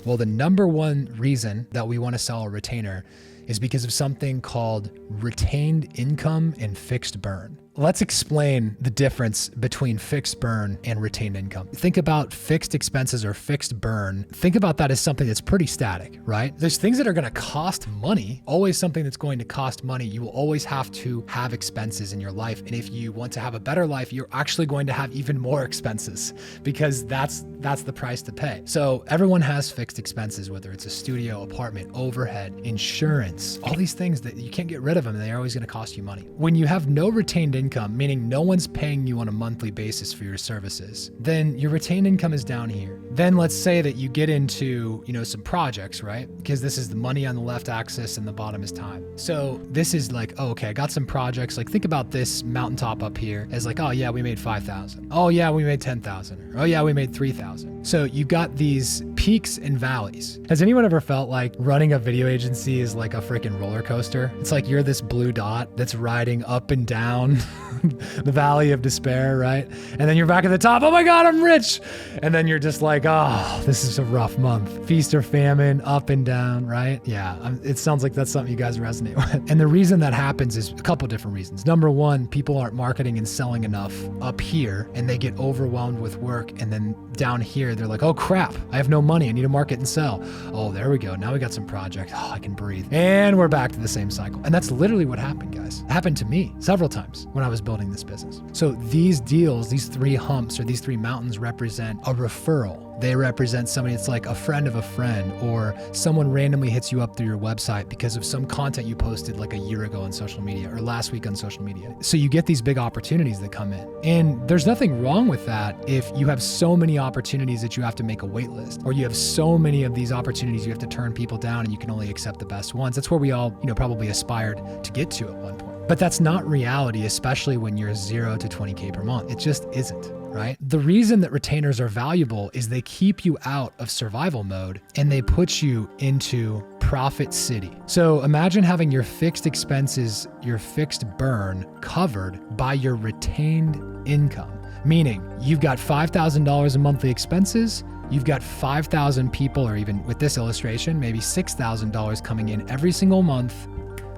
Well, the number one reason that we want to sell a retainer is because of something called retained income and fixed burn. Let's explain the difference between fixed burn and retained income. Think about fixed expenses or fixed burn. Think about that as something that's pretty static, right? There's things that are going to cost money, always something that's going to cost money. You will always have to have expenses in your life. And if you want to have a better life, you're actually going to have even more expenses because that's the price to pay. So everyone has fixed expenses, whether it's a studio, apartment, overhead, insurance, all these things that you can't get rid of them. And they're always going to cost you money. When you have no retained income, meaning no one's paying you on a monthly basis for your services, then your retained income is down here. Then let's say that you get into, some projects, right? Because this is the money on the left axis and the bottom is time. So this is like, oh, okay, I got some projects. Like think about this mountaintop up here as like, oh yeah, we made 5,000. Oh yeah, we made 10,000. Oh yeah, we made 3,000. So you got these peaks and valleys. Has anyone ever felt like running a video agency is like a freaking roller coaster? It's like you're this blue dot that's riding up and down the valley of despair, right? And then you're back at the top. Oh my God, I'm rich. And then you're just like, oh, this is a rough month. Feast or famine, up and down, right? Yeah, it sounds like that's something you guys resonate with. And the reason that happens is a couple different reasons. Number one, people aren't marketing and selling enough up here and they get overwhelmed with work. And then down here, they're like, oh crap, I have no money. I need to market and sell. Oh, there we go. Now we got some project. Oh, I can breathe. And we're back to the same cycle. And that's literally what happened, guys. It happened to me several times when I was building this business. So these deals, these three humps or these three mountains represent a referral. They represent somebody that's like a friend of a friend, or someone randomly hits you up through your website because of some content you posted like a year ago on social media or last week on social media. So you get these big opportunities that come in. And there's nothing wrong with that if you have so many opportunities that you have to make a wait list, or you have so many of these opportunities you have to turn people down and you can only accept the best ones. That's where we all, probably aspired to get to at one point. But that's not reality, especially when you're 0 to 20K per month. It just isn't. Right? The reason that retainers are valuable is they keep you out of survival mode and they put you into profit city. So imagine having your fixed expenses, your fixed burn covered by your retained income, meaning you've got $5,000 in monthly expenses. You've got 5,000 people, or even with this illustration, maybe $6,000 coming in every single month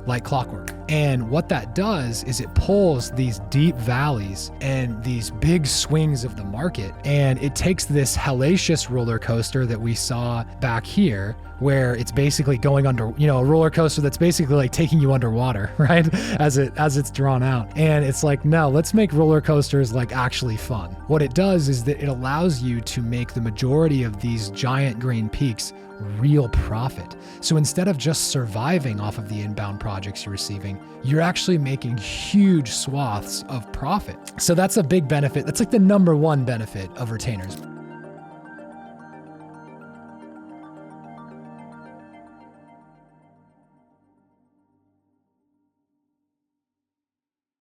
like clockwork. And what that does is it pulls these deep valleys and these big swings of the market, and it takes this hellacious roller coaster that we saw back here, where it's basically going under, a roller coaster that's basically like taking you underwater, right? As it's drawn out. And it's like, no, let's make roller coasters like actually fun. What it does is that it allows you to make the majority of these giant green peaks real profit. So instead of just surviving off of the inbound projects you're receiving, you're actually making huge swaths of profit. So that's a big benefit. That's like the number one benefit of retainers.